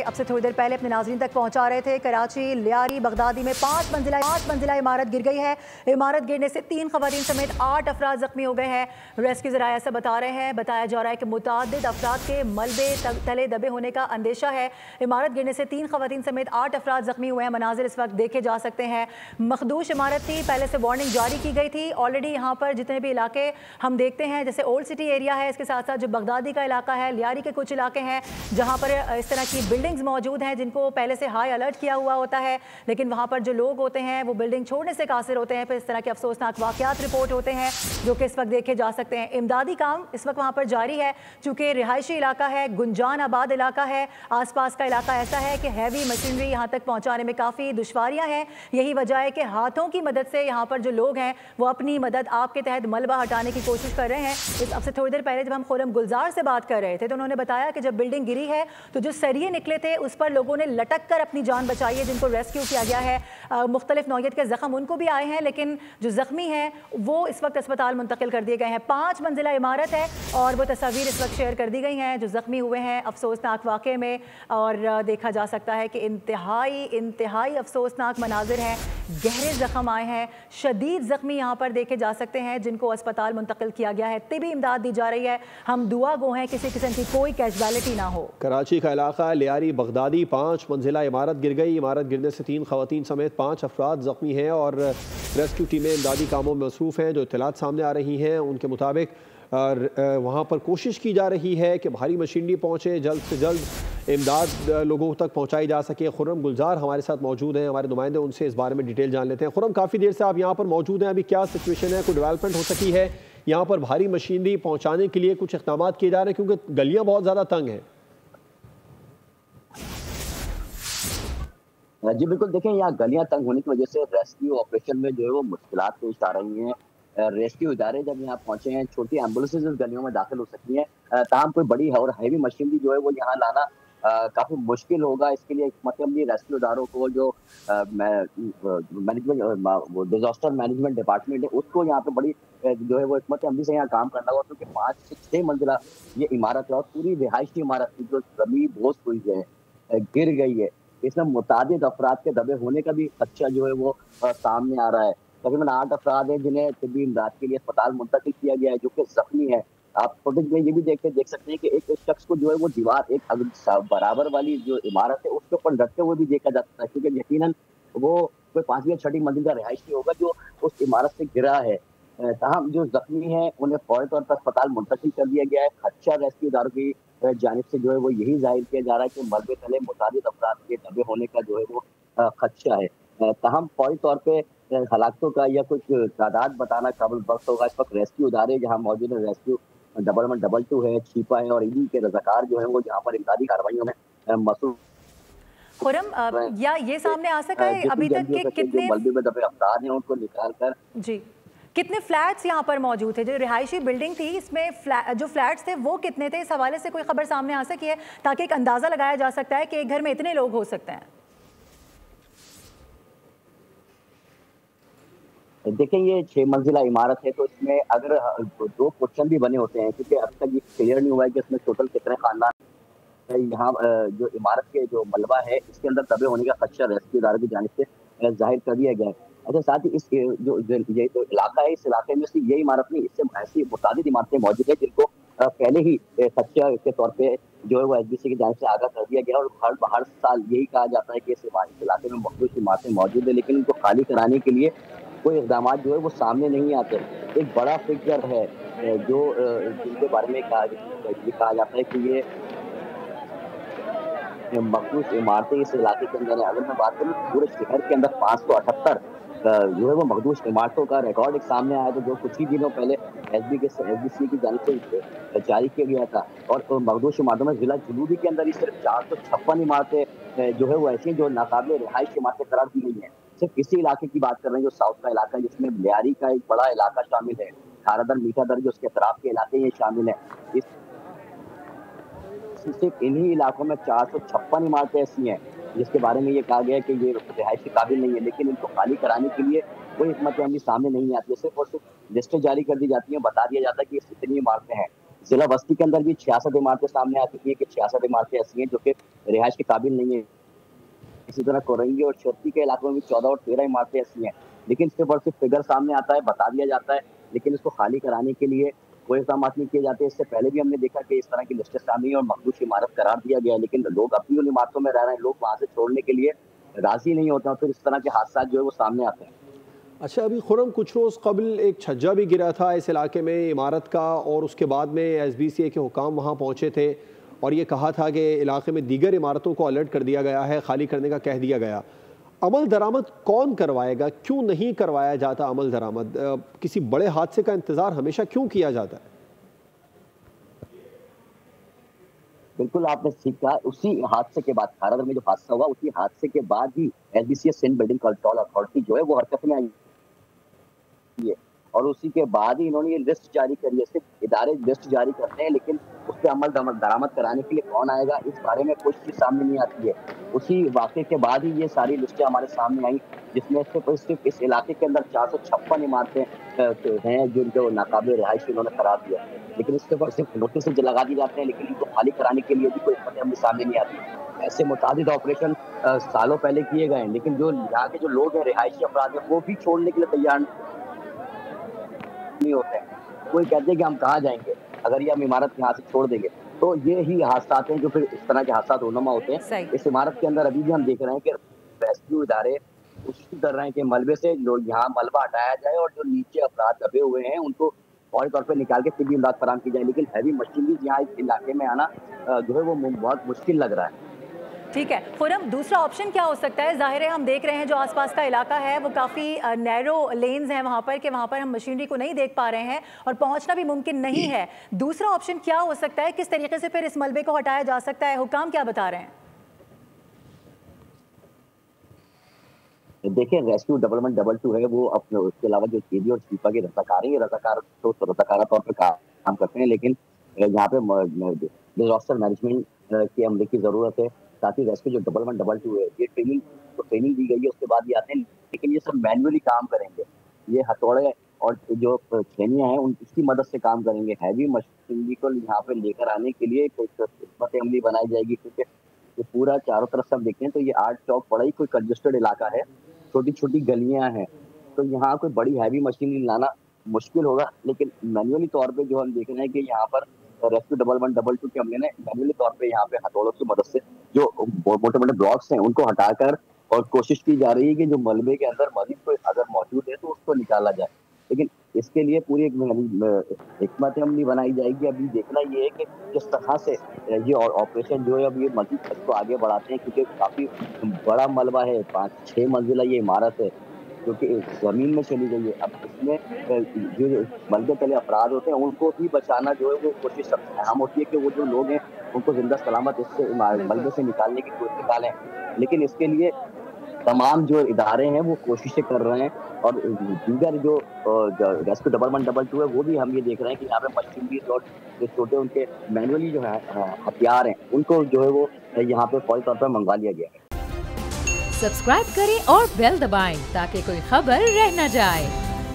अब से थोड़ी देर पहले अपने नाज़रीन तक पहुंचा रहे थे। कराची लियारी बगदादी में पाँच मंजिला इमारत गिर गई है। इमारत गिरने से 3 खवातीन समेत 8 अफराद जख्मी हो गए हैं। रेस्क्यू ज़राए ऐसा बता रहे हैं। बताया जा रहा है कि मुतादिद अफराद के मलबे तले दबे होने का अंदेशा है। इमारत गिरने से 3 खवातीन समेत 8 अफराद जख्मी हुए हैं। मनाजिर इस वक्त देखे जा सकते हैं। मखदूश इमारत थी, पहले से वार्निंग जारी की गई थी। ऑलरेडी यहाँ पर जितने भी इलाके हम देखते हैं, जैसे ओल्ड सिटी एरिया है, इसके साथ साथ जो बगदादी का इलाका है, लियारी के कुछ इलाके हैं जहाँ पर इस तरह की बिल्डिंग्स मौजूद हैं जिनको पहले से हाई अलर्ट किया हुआ होता है, लेकिन वहाँ पर जो लोग होते हैं वो बिल्डिंग छोड़ने से कासिर होते हैं। फिर इस तरह के अफसोसनाक वाक़यात रिपोर्ट होते हैं जो कि इस वक्त देखे जा सकते हैं। इमदादी काम इस वक्त वहाँ पर जारी है, चूँकि रिहायशी इलाका है, गुंजान आबाद इलाका है, आसपास का इलाका ऐसा है कि हैवी मशीनरी यहाँ तक पहुँचाने में काफ़ी दुश्वारियाँ हैं। यही वजह है कि हाथों की मदद से यहाँ पर जो लोग हैं वो अपनी मदद आपके तहत मलबा हटाने की कोशिश कर रहे हैं। अब से थोड़ी देर पहले जब हम खुरम गुलजार से बात कर रहे थे तो उन्होंने बताया कि जब बिल्डिंग गिरी है तो जो सरिये निकले थे उस पर लोगों ने लटक कर अपनी जान बचाई है, जिनको रेस्क्यू किया गया है। मुख्तलिफ नौयत के जख्म उनको भी आए हैं, लेकिन जो जख्मी हैं वो इस वक्त अस्पताल मुंतकिल कर दिए गए हैं। 5 मंजिला इमारत है और वो तस्वीर इस वक्त शेयर कर दी गई हैं जो जख्मी हुए हैं अफसोसनाक वाक़े में। और देखा जा सकता है कि इंतहाई अफसोसनाक मनाजिर हैं। गहरे जख्म आए हैं, शदीद जख्मी यहाँ पर देखे जा सकते हैं जिनको अस्पताल मुंतकिल किया गया है। तिबी इमदाद दी जा रही है। हम दुआ गो हैं किसी किस्म की कोई कैजुअलिटी ना हो। कराची का इलाका लियारी बगदादी 5 मंजिला इमारत गिर गई। इमारत गिरने से 3 खवातीन समेत 5 अफराद जख्मी हैं और रेस्क्यू टीमें इमदादी कामों में मसरूफ़ हैं। जो इत्तलात सामने आ रही हैं उनके मुताबिक वहाँ पर कोशिश की जा रही है कि भारी मशीनरी पहुँचे, जल्द से जल्द इमदाद लोगों तक पहुँचाई जा सके। खुरम गुलजार हमारे साथ मौजूद हैं, हमारे नुमाइंदे, उनसे इस बारे में डिटेल जान लेते हैं। खुरम, काफ़ी देर से आप यहाँ पर मौजूद हैं, अभी क्या सिचुएशन है, कोई डेवलपमेंट हो सकी है? यहाँ पर भारी मशीनरी पहुँचाने के लिए कुछ इक़दाम किए जा रहे हैं क्योंकि गलियाँ बहुत ज़्यादा तंग हैं? जी बिल्कुल, देखें यहाँ गलियां तंग होने की वजह से रेस्क्यू ऑपरेशन में जो है वो मुश्किलात पेश आ रही हैं। रेस्क्यू इदारे जब यहाँ पहुंचे हैं, छोटी एम्बुलेंसेज इस गलियों में दाखिल हो सकती हैं, ताहम कोई बड़ी और हैवी मशीनरी जो है वो यहाँ लाना काफ़ी मुश्किल होगा। इसके लिए मतलब ये रेस्क्यू इदारों को जो मैनेजमेंट वो डिजास्टर मैनेजमेंट डिपार्टमेंट है उसको यहाँ पे बड़ी जो है वो हिकमत अमली से यहाँ काम करना होगा, क्योंकि 5 से 6 मंजिला ये इमारत है और पूरी रिहायशी इमारत की जो जमीन बोझ हुई है, गिर गई है। इसमें मुतादिद अफराद के दबे होने का भी खदशा जो है वो सामने आ रहा है। तकरीबन 8 अफराद हैं जिन्हें तिब्बी इमदाद के लिए अस्पताल मुंतकिल किया गया है, जो कि जख्मी है। आप फुटेज में ये भी देख सकते हैं कि एक शख्स को जो है वो दीवार एक बराबर वाली जो इमारत है उसके ऊपर लटके हुए भी देखा जा सकता है, क्योंकि यकीनन वो कोई 5वीं या 6ठी मंजिल का रिहायशी होगा जो उस इमारत से गिरा है। तमाम जो जख्मी हैं उन्हें फौरी तौर पर अस्पताल मुंतकिल कर दिया गया है। खदशा रेस्क्यू इदारों की जानिब से जो है वो यही जाहिर किया जा रहा है कि मलबे तले मुतादिद अफराद के दबे होने का जो है वो खदशा है। तहम फौरी तौर पे हलाकतों का या कुछ तादाद बताना काबिल वक्त होगा। इस वक्त रेस्क्यू इदारे जहाँ मौजूद है, रेस्क्यू 112 है, छिपा है और इन्हीं के रज़ाकार जो है वो यहाँ पर इमदादी कार्रवाइयों में मसरूफ। खुरम, या ये सामने आ सका है अभी तक के कितने मलबे में दबे अफराद हैं उनको निकाल कर जी कितने फ्लैट्स यहाँ पर मौजूद थे? जो रिहायशी बिल्डिंग थी इसमें जो फ्लैट्स थे वो कितने थे? इस हवाले से कोई खबर सामने आ सकी है ताकि एक अंदाज़ा लगाया जा सकता है कि एक घर में इतने लोग हो सकते हैं? देखें, ये 6 मंजिला इमारत है तो इसमें अगर 2 पोर्शन भी बने होते हैं, क्योंकि अब तक ये क्लियर नहीं हुआ है कि इसमें टोटल कितने खानदान यहाँ जो इमारत के जो मलबा है इसके अंदर दबे होने का खदशा रेस्क्यू इदारे की जानिब से जाहिर कर दिया गया है। अच्छा, साथ ही इस ये जो इलाका है, इस इलाके में सिर्फ ये इमारत नहीं, इससे ऐसी मुतादिद इमारतें मौजूद है जिनको पहले ही खदशा के तौर पे जो है वो SBC की जानिब से आगाह कर दिया गया। और हर साल यही कहा जाता है कि इस इलाके में मखसूस इमारतें मौजूद है, लेकिन इनको खाली कराने के लिए कोई इक़दाम जो है वो सामने नहीं आते। एक बड़ा फिक्र है जो जिनके बारे में कहा जाता है कि ये मखसूस इमारतें इस इलाके के अंदर है। अगर मैं बात करूँ पूरे शहर के अंदर 578 जो है वो मखदूश इमारतों का रिकॉर्ड एक सामने आया था, जो कुछ ही दिनों पहले SBC की जानिब से जारी किया गया था। और मखदूश इमारतों में जिला जुनूबी के अंदर ही सिर्फ 456 इमारतें जो है वो ऐसी हैं जो नाकाबिल रिहाइश इमारतें करार दी गई हैं। सिर्फ इसी इलाके की बात कर रहे हैं जो साउथ का इलाका है, जिसमें लियारी का एक बड़ा इलाका शामिल है, 18 मीठा जो उसके अतराफ के इलाके ये शामिल है। सिर्फ इन्हीं इलाकों में 456 इमारतें ऐसी हैं जिसके बारे में ये कहा गया है कि ये रिहाइश के काबिल नहीं है, लेकिन इनको खाली कराने के लिए कोई हिकमत अमली सामने नहीं आती है। सिर्फ और सिर्फ लिस्टें जारी कर दी जाती हैं, बता दिया जाता है कि इतनी इमारतें हैं, जिला बस्ती के अंदर भी 66 इमारतें सामने आ चुकी है कि 66 इमारतें ऐसी हैं जो कि रिहाइश के काबिल नहीं है। इसी तरह कोरंगी और छोटी के इलाकों में भी 14 और 13 इमारतें ऐसी हैं, लेकिन सिर्फ फिगर सामने आता है, बता दिया जाता है, लेकिन इसको खाली कराने के लिए कोई इक़दाम नहीं किए जाते। इससे पहले भी हमने देखा कि इस तरह की लिस्टें सामने और मखदूश इमारत करार दिया गया है, लेकिन लोग अपनी उन इमारतों में रह रहे हैं, लोग वहाँ से छोड़ने के लिए राजी नहीं होते हैं, फिर इस तरह के हादसा जो है वो सामने आते हैं। अच्छा, अभी खुर्रम कुछ रोज़ कबल एक छज्जा भी गिरा था इस इलाके में इमारत का, और उसके बाद में SBCA के हुकाम वहाँ पहुँचे थे और ये कहा था कि इलाके में दीगर इमारतों को अलर्ट कर दिया गया है, खाली करने का कह दिया गया। अमल दरामद कौन करवाएगा? क्यों नहीं करवाया जाता अमल दरामद? किसी बड़े हादसे का इंतज़ार हमेशा क्यों किया जाता है? बिल्कुल आपने ठीक कहा। उसी हादसे के बाद खारादर में जो हादसा हुआ, उसी हादसे के बाद ही SBCA Sindh building control authority जो है वो हरकत में आई है, और उसी के बाद ही इन्होंने ये लिस्ट जारी करी है। सिर्फ इदारे लिस्ट जारी करते हैं, लेकिन उस पर अमल दरामद कराने के लिए कौन आएगा, इस बारे में कुछ चीज सामने नहीं आती है। उसी वाक़े के बाद ही ये सारी लिस्टें हमारे सामने आई, जिसमें सिर्फ इस इलाके के अंदर 456 इमारतें हैं जिनको नाकाबिल रिहाइश इन्होंने करार दिया, लेकिन इसके ऊपर सिर्फ नोटिस लगा दिए जाते हैं, लेकिन इनको खाली कराने के लिए भी कोई हमें सामने नहीं आती। ऐसे मुतादिद ऑपरेशन सालों पहले किए गए हैं, लेकिन जो यहाँ के जो लोग हैं, रिहायशी अफराद हैं, वो भी छोड़ने के लिए तैयार नहीं होते हैं। कोई कहते हैं कि हम कहाँ जाएंगे अगर ये हम इमारत यहाँ से छोड़ देंगे। तो ये ही हादसा हैं जो फिर इस तरह के हादसा रोनुमा होते हैं। इस इमारत के अंदर अभी भी हम देख रहे हैं कि रेस्क्यू इदारे कोशिश कर रहे हैं कि मलबे से जो यहाँ मलबा हटाया जाए और जो नीचे अफराद दबे हुए हैं उनको फौरी तौर पर निकाल के तिब्बी इमदाद फराहम की जाए, लेकिन हैवी मशीनरी यहाँ इस इलाके में आना जो है वो बहुत मुश्किल लग रहा है। ठीक है खुर्रम, दूसरा ऑप्शन क्या हो सकता है? जाहिर है हम देख रहे हैं जो आसपास का इलाका है वो काफ़ी नैरो लेन्स हैं वहाँ पर, कि वहाँ पर हम मशीनरी को नहीं देख पा रहे हैं और पहुँचना भी मुमकिन नहीं है। दूसरा ऑप्शन क्या हो सकता है? किस तरीके से फिर इस मलबे को हटाया जा सकता है? हुकाम क्या बता रहे हैं? देखिए, रेस्क्यू डेवलपमेंट 2 है वो अपने, उसके अलावा जो केबी और शिफा के रजाकार हैं, ये रजाकार तो रजाकारा तौर पर काम करते हैं, लेकिन यहाँ पे डिजास्टर मैनेजमेंट के अमले की जरूरत है। साथ ही रेस्क्यू जो 1112 है, ये ट्रेनिंग दी गई है, उसके बाद ये आते हैं, लेकिन ये सब मैनुअली काम करेंगे। ये हथौड़े और जो ट्रेनियां हैं उसकी मदद से काम करेंगे। हैवी मशीनरी को यहाँ पे लेकर आने के लिए कोई हिम्मत अमली बनाई जाएगी, क्योंकि ये पूरा चारों तरफ सब देखते हैं तो ये 8 चौक बड़ा ही कोई कंजेस्टेड इलाका है, छोटी छोटी गलियां हैं, तो यहाँ कोई बड़ी हैवी मशीनरी लाना मुश्किल होगा। लेकिन मैनुअली तौर पे जो हम देख रहे हैं कि यहाँ पर रेस्क्यू 1112 के हमले ने मैनुअली तौर पे यहाँ पे हथौड़ों की मदद से जो मोटे मोटे ब्लॉक्स हैं उनको हटाकर, और कोशिश की जा रही है कि जो मलबे के अंदर मरीज कोई अगर मौजूद है तो उसको निकाला जाए। लेकिन इसके लिए पूरी एक हिकमत अमली बनाई जाएगी। अभी देखना ये है कि किस तरह से ये ऑपरेशन जो है अब ये मजीद इसको आगे बढ़ाते हैं, क्योंकि काफी बड़ा मलबा है, 5-6 मंजिला ये इमारत है जो कि जमीन में चली गई है। अब इसमें जो मलबे तले अफराद होते हैं उनको भी बचाना जो है वो कोशिश सबसे अहम होती है कि वो जो लोग हैं उनको जिंदा सलामत इससे मलबे से निकालने की कोशिश निकालें। लेकिन इसके लिए तमाम जो इदारे हैं वो कोशिशें कर रहे हैं, और दीगर जो रेस्क्यू 1112 है वो भी हम ये देख रहे हैं कि यहाँ पे मशीनरी और जो छोटे उनके मैनुअली जो है हथियार हैं उनको जो है वो यहाँ पे फौरी तौर पर मंगवा लिया गया है। सब्सक्राइब करें और बेल दबाएं ताकि कोई खबर रह न जाए।